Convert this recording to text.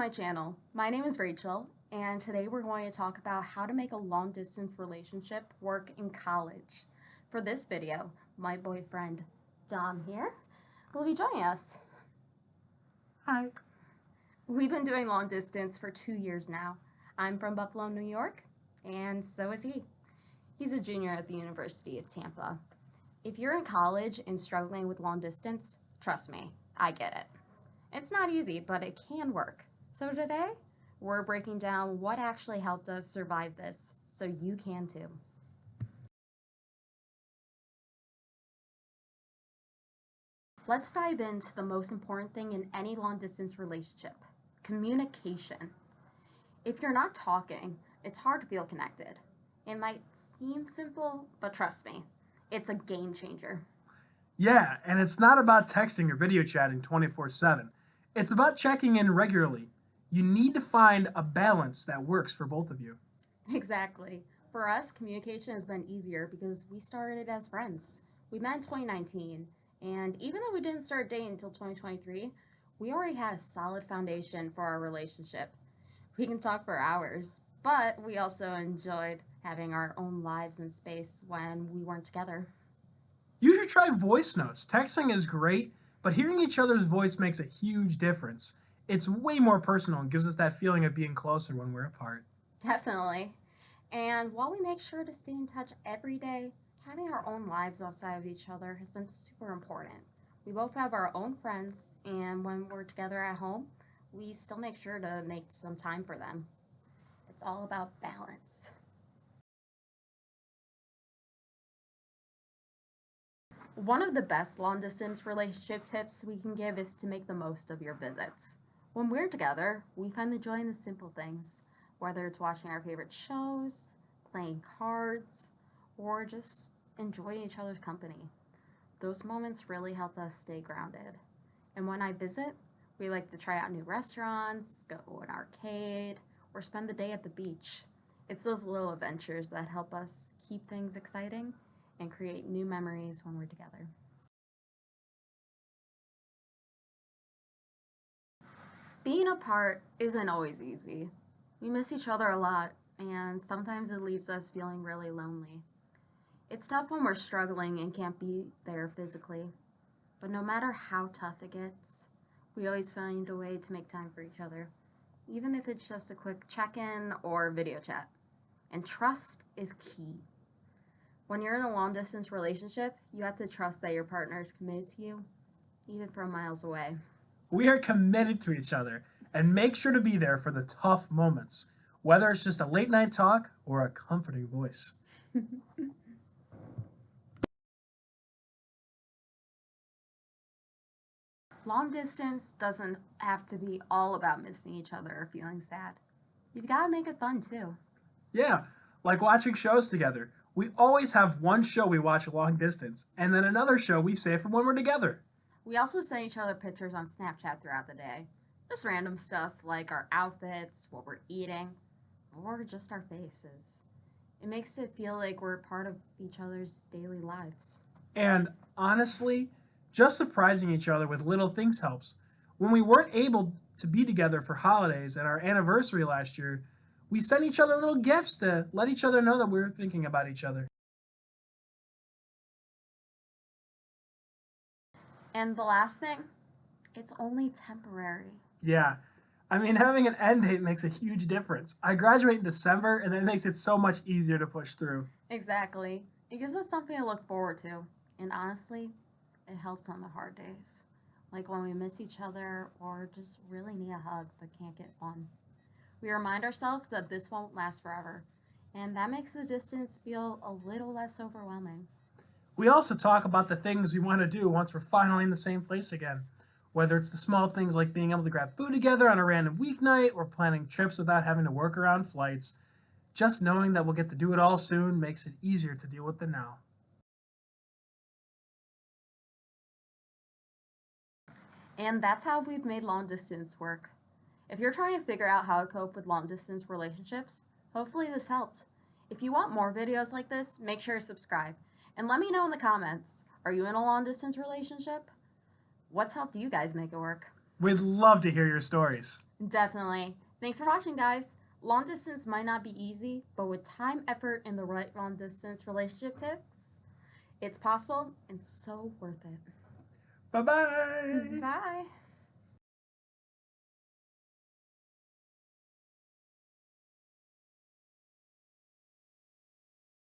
my channel. My name is Rachel, and today we're going to talk about how to make a long-distance relationship work in college. For this video, my boyfriend, Dom here, will be joining us. Hi. We've been doing long distance for 2 years now. I'm from Buffalo, New York, and so is he. He's a junior at the University of Tampa. If you're in college and struggling with long distance, trust me, I get it. It's not easy, but it can work. So today, we're breaking down what actually helped us survive this, so you can too. Let's dive into the most important thing in any long-distance relationship, communication. If you're not talking, it's hard to feel connected. It might seem simple, but trust me, it's a game changer. Yeah, and it's not about texting or video chatting 24/7. It's about checking in regularly. You need to find a balance that works for both of you. Exactly. For us, communication has been easier because we started as friends. We met in 2019, and even though we didn't start dating until 2023, we already had a solid foundation for our relationship. We can talk for hours, but we also enjoyed having our own lives and space when we weren't together. You should try voice notes. Texting is great, but hearing each other's voice makes a huge difference. It's way more personal and gives us that feeling of being closer when we're apart. Definitely. And while we make sure to stay in touch every day, having our own lives outside of each other has been super important. We both have our own friends, and when we're together at home, we still make sure to make some time for them. It's all about balance. One of the best long distance relationship tips we can give is to make the most of your visits. When we're together, we find the joy in the simple things, whether it's watching our favorite shows, playing cards, or just enjoying each other's company. Those moments really help us stay grounded. And when I visit, we like to try out new restaurants, go to an arcade, or spend the day at the beach. It's those little adventures that help us keep things exciting and create new memories when we're together. Being apart isn't always easy. We miss each other a lot, and sometimes it leaves us feeling really lonely. It's tough when we're struggling and can't be there physically, but no matter how tough it gets, we always find a way to make time for each other, even if it's just a quick check-in or video chat. And trust is key. When you're in a long-distance relationship, you have to trust that your partner is committed to you, even from miles away. We are committed to each other and make sure to be there for the tough moments, whether it's just a late night talk or a comforting voice. Long distance doesn't have to be all about missing each other or feeling sad. You've got to make it fun too. Yeah, like watching shows together. We always have one show we watch long distance, and then another show we save for when we're together. We also send each other pictures on Snapchat throughout the day. Just random stuff like our outfits, what we're eating, or just our faces. It makes it feel like we're part of each other's daily lives. And honestly, just surprising each other with little things helps. When we weren't able to be together for holidays and our anniversary last year, we sent each other little gifts to let each other know that we were thinking about each other. And the last thing, it's only temporary. Yeah, I mean, having an end date makes a huge difference. I graduate in December, and that makes it so much easier to push through. Exactly. It gives us something to look forward to. And honestly, it helps on the hard days. Like when we miss each other or just really need a hug but can't get one. We remind ourselves that this won't last forever. And that makes the distance feel a little less overwhelming. We also talk about the things we want to do once we're finally in the same place again. Whether it's the small things like being able to grab food together on a random weeknight or planning trips without having to work around flights, just knowing that we'll get to do it all soon makes it easier to deal with the now. And that's how we've made long distance work. If you're trying to figure out how to cope with long distance relationships, hopefully this helped. If you want more videos like this, make sure to subscribe. And let me know in the comments, are you in a long distance relationship? What's helped you guys make it work? We'd love to hear your stories. Definitely. Thanks for watching, guys. Long distance might not be easy, but with time, effort, and the right long distance relationship tips, it's possible and so worth it. Bye bye. Bye.